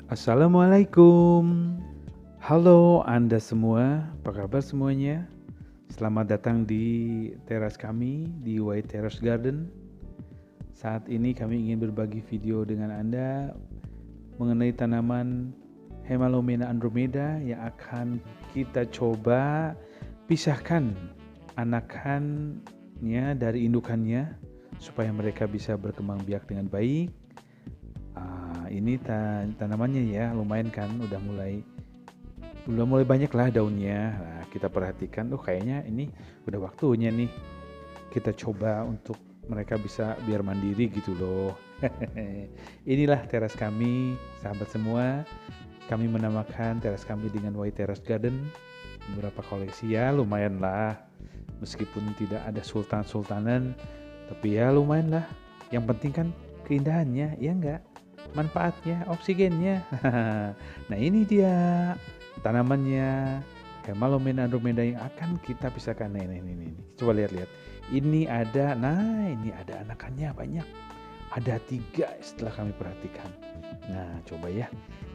Assalamualaikum. Halo Anda semua, apa kabar semuanya? Selamat datang di teras kami di White Terrace Garden. Saat ini kami ingin berbagi video dengan Anda mengenai tanaman Hemalomena andromeda yang akan kita coba pisahkan anakannya dari indukannya supaya mereka bisa berkembang biak dengan baik. Ini tanamannya ya, lumayan kan, udah mulai banyak lah daunnya. Nah, kita perhatikan, kayaknya ini udah waktunya nih kita coba untuk mereka bisa biar mandiri gitu loh. Inilah teras kami, sahabat semua. Kami menamakan teras kami dengan White Terrace Garden. Beberapa koleksi ya, lumayan lah. Meskipun tidak ada sultan-sultanan, tapi ya lumayan lah. Yang penting kan keindahannya, ya enggak? Manfaatnya, oksigennya. Nah ini dia tanamannya Hemalomena andromeda yang akan kita pisahkan. Nah, ini. Coba lihat. Ini ada anakannya banyak. Ada 3 setelah kami perhatikan. Nah coba ya,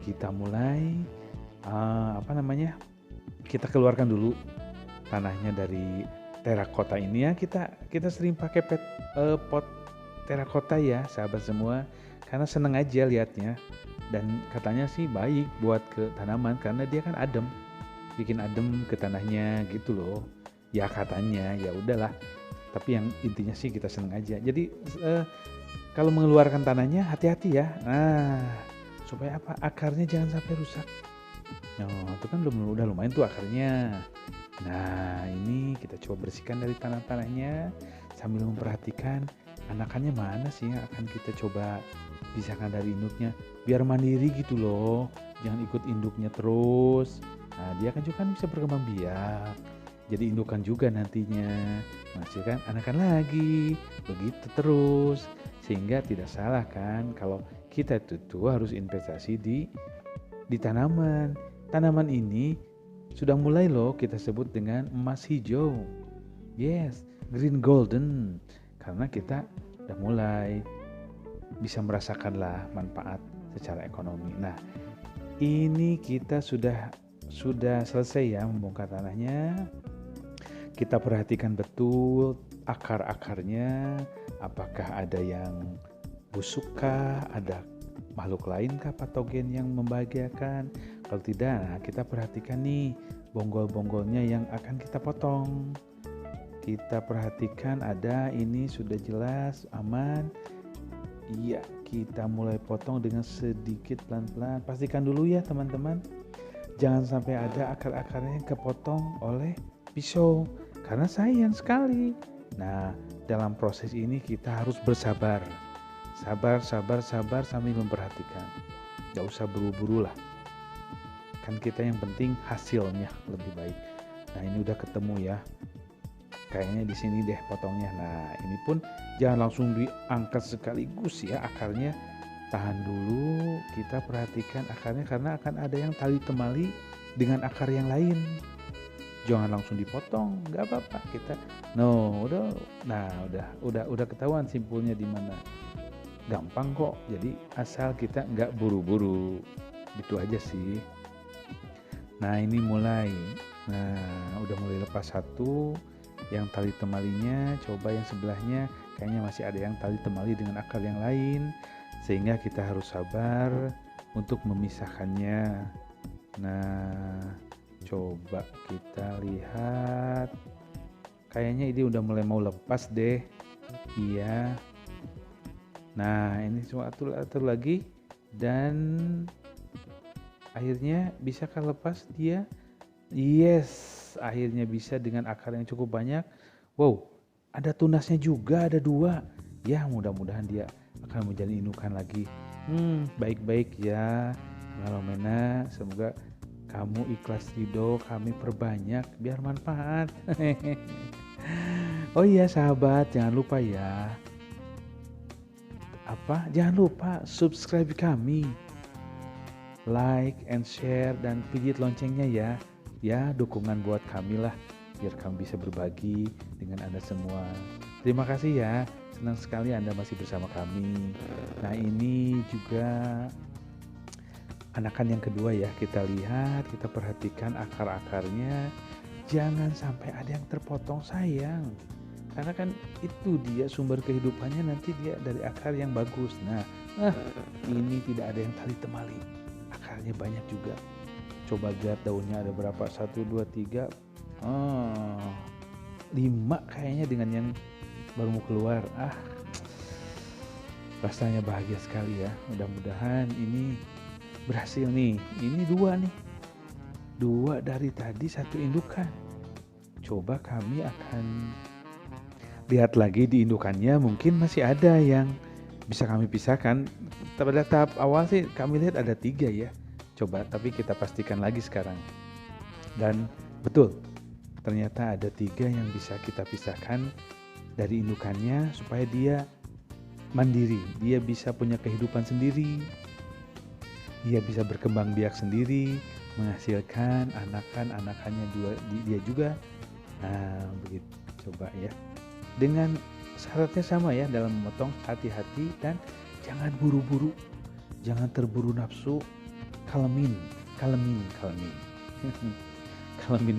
kita mulai kita keluarkan dulu tanahnya dari terakota ini ya. Kita sering pakai pot terakota ya sahabat semua, karena seneng aja liatnya, dan katanya sih baik buat ke tanaman karena dia kan adem, bikin adem ke tanahnya gitu loh ya katanya. Ya udahlah, tapi yang intinya sih kita seneng aja. Jadi kalau mengeluarkan tanahnya hati-hati ya, supaya apa, akarnya jangan sampai rusak. Nah itu kan udah lumayan tuh akarnya. Nah ini kita coba bersihkan dari tanah-tanahnya sambil memperhatikan anakannya mana sih yang akan kita coba pisahkan dari induknya biar mandiri gitu loh, jangan ikut induknya terus. Nah dia kan juga bisa berkembang biak jadi indukan juga nantinya, menghasilkan anakan lagi, begitu terus. Sehingga tidak salah kan kalau kita itu harus investasi di tanaman. Tanaman ini sudah mulai loh kita sebut dengan emas hijau. Yes, green golden, karena kita udah mulai bisa merasakanlah manfaat secara ekonomi. Nah, ini kita sudah selesai ya membongkar tanahnya. Kita perhatikan betul akar-akarnya, apakah ada yang busukkah, ada makhluk lain kah patogen yang membahayakan. Kalau tidak, nah kita perhatikan nih bonggol-bonggolnya yang akan kita potong. Kita perhatikan ada, ini sudah jelas aman. Iya, kita mulai potong dengan sedikit pelan-pelan. Pastikan dulu ya teman-teman, jangan sampai ada akar-akarnya yang kepotong oleh pisau, karena sayang sekali. Nah, dalam proses ini kita harus bersabar. Sabar sambil memperhatikan. Gak usah buru-buru lah. Kan kita yang penting hasilnya lebih baik. Nah, ini udah ketemu ya. Kayaknya di sini deh potongnya. Nah, ini pun jangan langsung diangkat sekaligus ya akarnya. Tahan dulu, kita perhatikan akarnya karena akan ada yang tali temali dengan akar yang lain. Jangan langsung dipotong, nggak apa-apa. Kita udah ketahuan simpulnya di mana. Gampang kok. Jadi asal kita nggak buru-buru. Gitu aja sih. Nah, ini mulai. Nah, udah mulai lepas satu. Yang tali temalinya, coba yang sebelahnya kayaknya masih ada yang tali temali dengan akar yang lain, sehingga kita harus sabar untuk memisahkannya. Nah, coba kita lihat, kayaknya ini udah mulai mau lepas deh. Iya. Nah, ini cuma atur lagi, dan akhirnya bisakah lepas dia? Yes, akhirnya bisa dengan akar yang cukup banyak. Wow, ada tunasnya juga, ada 2. Ya, mudah-mudahan dia akan menjadi indukan lagi. Baik-baik ya Hemalomena, semoga kamu ikhlas ridho kami perbanyak biar manfaat. Oh iya sahabat, jangan lupa ya, jangan lupa subscribe kami, like and share, dan pijit loncengnya ya. Ya, dukungan buat kami lah, biar kami bisa berbagi dengan Anda semua. Terima kasih ya, senang sekali Anda masih bersama kami. Nah, ini juga anakan yang kedua ya, kita lihat, kita perhatikan akar-akarnya, jangan sampai ada yang terpotong sayang. Karena kan itu dia sumber kehidupannya, nanti dia dari akar yang bagus. Nah, ini tidak ada yang tali temali. Akarnya banyak juga. Coba lihat daunnya ada berapa? 1, 2, 3, 5 kayaknya dengan yang baru mau keluar. Rasanya bahagia sekali ya. Mudah-mudahan ini berhasil nih. Ini 2 nih. 2 dari tadi 1 indukan. Coba kami akan lihat lagi di indukannya, mungkin masih ada yang bisa kami pisahkan. Pada tahap awal sih kami lihat ada 3 ya. Coba, tapi kita pastikan lagi sekarang. Dan betul, ternyata ada 3 yang bisa kita pisahkan dari indukannya supaya dia mandiri. Dia bisa punya kehidupan sendiri. Dia bisa berkembang biak sendiri, menghasilkan anakannya dia juga. Nah, begitu. Coba ya. Dengan syaratnya sama ya, dalam memotong hati-hati dan jangan buru-buru. Jangan terburu nafsu. Kalemin. Kalemin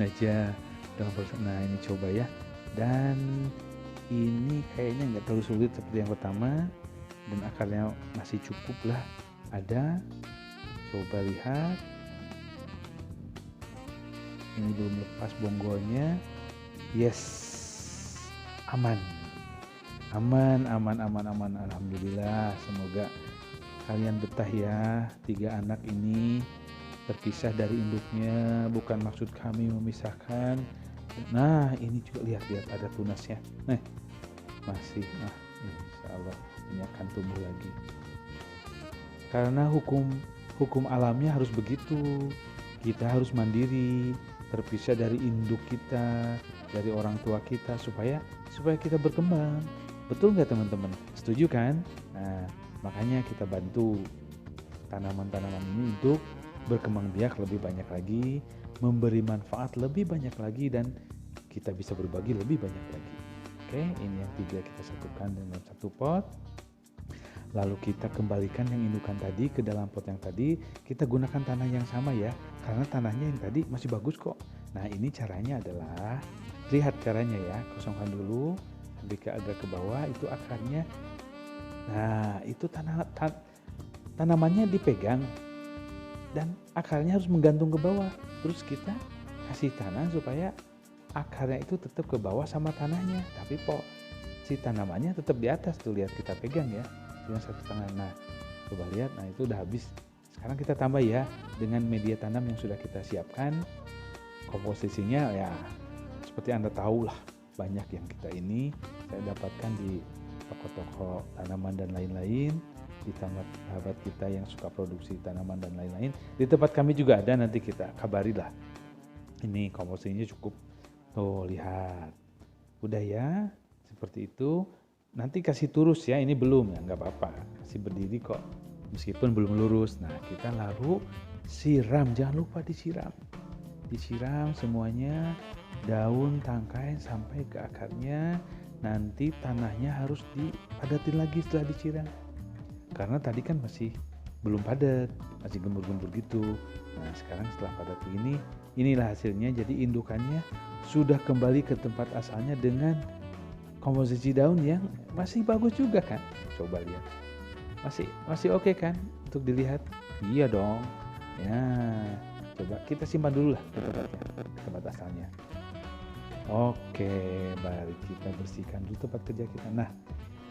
aja dalam proses. Nah, ini coba ya. Dan ini kayaknya nggak terlalu sulit seperti yang pertama, dan akarnya masih cukup lah ada. Coba lihat, ini belum lepas bonggolnya. Yes, aman. Alhamdulillah. Semoga kalian betah ya. 3 anak ini terpisah dari induknya, bukan maksud kami memisahkan. Nah, ini juga lihat ada tunasnya. Masih. Insya Allah ini akan tumbuh lagi. Karena hukum alamnya harus begitu. Kita harus mandiri, terpisah dari induk kita, dari orang tua kita, supaya kita berkembang. Betul nggak teman-teman? Setuju kan? Nah, makanya kita bantu tanaman-tanaman ini untuk berkembang biak lebih banyak lagi, memberi manfaat lebih banyak lagi, dan kita bisa berbagi lebih banyak lagi. Oke, ini yang 3 kita satukan dalam 1 pot. Lalu kita kembalikan yang indukan tadi ke dalam pot yang tadi. Kita gunakan tanah yang sama ya, karena tanahnya yang tadi masih bagus kok. Nah, ini caranya adalah, lihat caranya ya, kosongkan dulu sampai agak ke bawah, itu akarnya. Nah, itu tanamannya dipegang dan akarnya harus menggantung ke bawah. Terus kita kasih tanah supaya akarnya itu tetap ke bawah sama tanahnya, tapi si tanamannya tetap di atas. Tuh lihat, kita pegang ya dengan 1 tangan. Nah, coba lihat, nah itu udah habis. Sekarang kita tambah ya dengan media tanam yang sudah kita siapkan. Komposisinya ya seperti Anda tahu lah, banyak yang saya dapatkan di toko-toko tanaman dan lain-lain, di tempat sahabat kita yang suka produksi tanaman dan lain-lain. Di tempat kami juga ada, nanti kita kabari lah. Ini komposisinya cukup. Tuh lihat, udah ya, seperti itu. Nanti kasih turus ya, ini belum ya, nggak apa-apa, kasih berdiri kok meskipun belum lurus. Nah, kita lalu siram, jangan lupa disiram semuanya, daun, tangkai sampai ke akarnya. Nanti tanahnya harus dipadatin lagi setelah disiram, karena tadi kan masih belum padat, masih gembur-gembur gitu. Nah, sekarang setelah padat begini, inilah hasilnya. Jadi indukannya sudah kembali ke tempat asalnya dengan komposisi daun yang masih bagus juga kan. Coba lihat, masih oke kan untuk dilihat? Iya dong ya. Coba kita simpan dulu lah ke tempat asalnya. Oke, mari kita bersihkan dulu tempat kerja kita. Nah,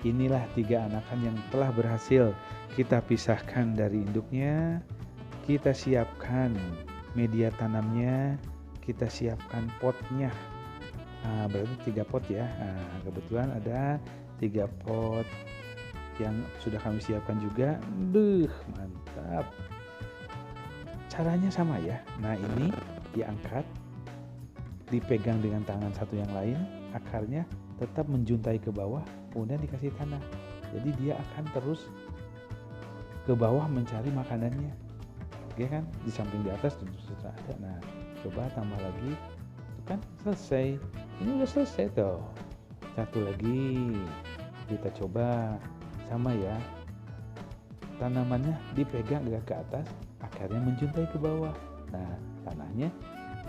inilah 3 anakan yang telah berhasil kita pisahkan dari induknya. Kita siapkan media tanamnya, kita siapkan potnya. Nah, berarti 3 pot ya. Nah, kebetulan ada 3 pot yang sudah kami siapkan juga. Mantap. Caranya sama ya. Nah, ini diangkat, dipegang dengan tangan satu yang lain, akarnya tetap menjuntai ke bawah, kemudian dikasih tanah. Jadi dia akan terus ke bawah mencari makanannya. Oke kan? Di samping di atas tentu saja ada. Nah, coba tambah lagi. Itu kan selesai. Ini udah selesai tuh. 1 lagi. Kita coba sama ya. Tanamannya dipegang agak ke atas, akarnya menjuntai ke bawah. Nah, tanahnya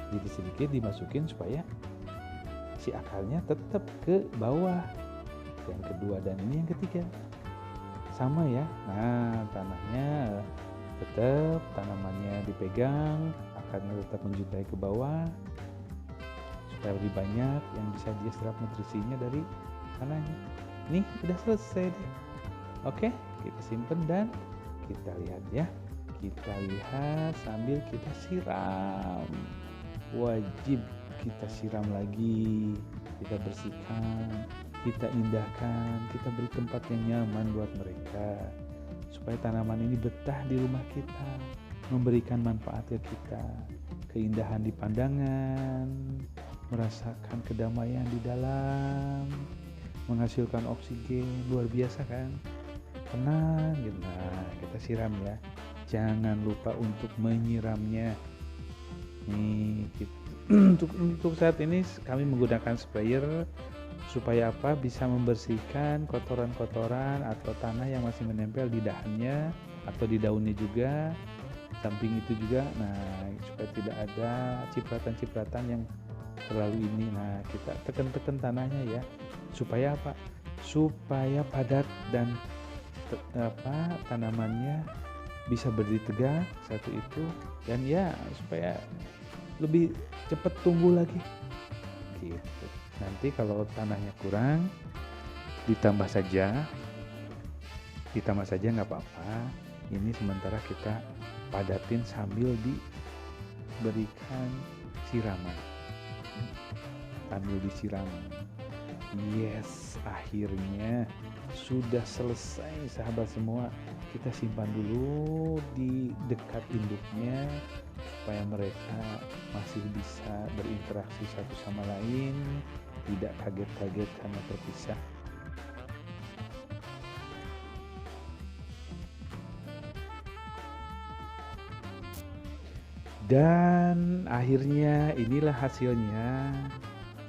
sedikit-sedikit dimasukin supaya si akarnya tetap ke bawah. Yang kedua dan ini yang ketiga sama ya. Nah, tanahnya tetap, tanamannya dipegang, akarnya tetap menjuntai ke bawah supaya lebih banyak yang bisa dia serap nutrisinya dari tanahnya. Nih udah selesai deh. Oke, kita simpen dan kita lihat ya. Kita lihat sambil kita siram. Wajib kita siram lagi, kita bersihkan, kita indahkan, kita beri tempat yang nyaman buat mereka supaya tanaman ini betah di rumah kita, memberikan manfaat ke kita, keindahan di pandangan, merasakan kedamaian di dalam, menghasilkan oksigen luar biasa kan, tenang gitu. Nah, kita siram ya, jangan lupa untuk menyiramnya nih gitu. Untuk saat ini kami menggunakan sprayer supaya apa, bisa membersihkan kotoran-kotoran atau tanah yang masih menempel di dahannya atau di daunnya juga, samping itu juga. Nah, supaya tidak ada cipratan-cipratan yang terlalu ini. Nah, kita tekan-tekan tanahnya ya, supaya apa, supaya padat dan tanamannya bisa berdiri tegak, satu itu, dan ya supaya lebih cepat tumbuh lagi gitu. Nanti kalau tanahnya kurang ditambah saja nggak apa-apa. Ini sementara kita padatin sambil diberikan siraman, sambil disiram. Yes, akhirnya sudah selesai sahabat semua. Kita simpan dulu di dekat induknya supaya mereka masih bisa berinteraksi satu sama lain, tidak kaget-kaget karena terpisah. Dan akhirnya inilah hasilnya.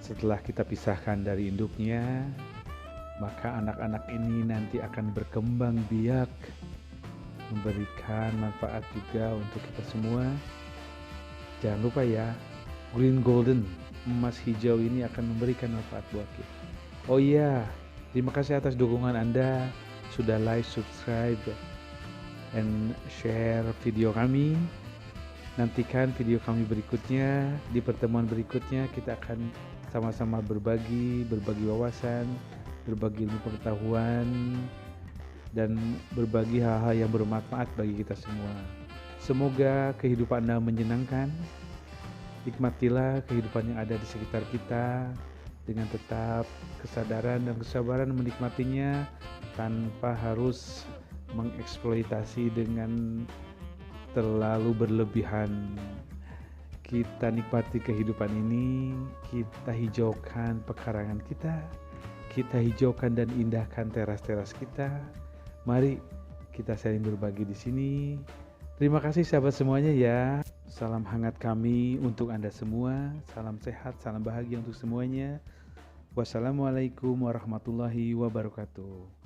Setelah kita pisahkan dari induknya, maka anak-anak ini nanti akan berkembang biak, memberikan manfaat juga untuk kita semua. Jangan lupa ya, green golden, emas hijau ini akan memberikan manfaat buat kita. Oh iya, terima kasih atas dukungan Anda sudah like, subscribe, and share video kami. Nantikan video kami berikutnya. Di pertemuan berikutnya kita akan sama-sama berbagi wawasan, berbagi ilmu pengetahuan, dan berbagi hal-hal yang bermanfaat bagi kita semua. Semoga kehidupan Anda menyenangkan. Nikmatilah kehidupan yang ada di sekitar kita dengan tetap kesadaran dan kesabaran menikmatinya tanpa harus mengeksploitasi dengan terlalu berlebihan. Kita nikmati kehidupan ini, kita hijaukan pekarangan kita hijaukan dan indahkan teras-teras kita. Mari kita saling berbagi di sini. Terima kasih sahabat semuanya ya. Salam hangat kami untuk Anda semua. Salam sehat, salam bahagia untuk semuanya. Wassalamualaikum warahmatullahi wabarakatuh.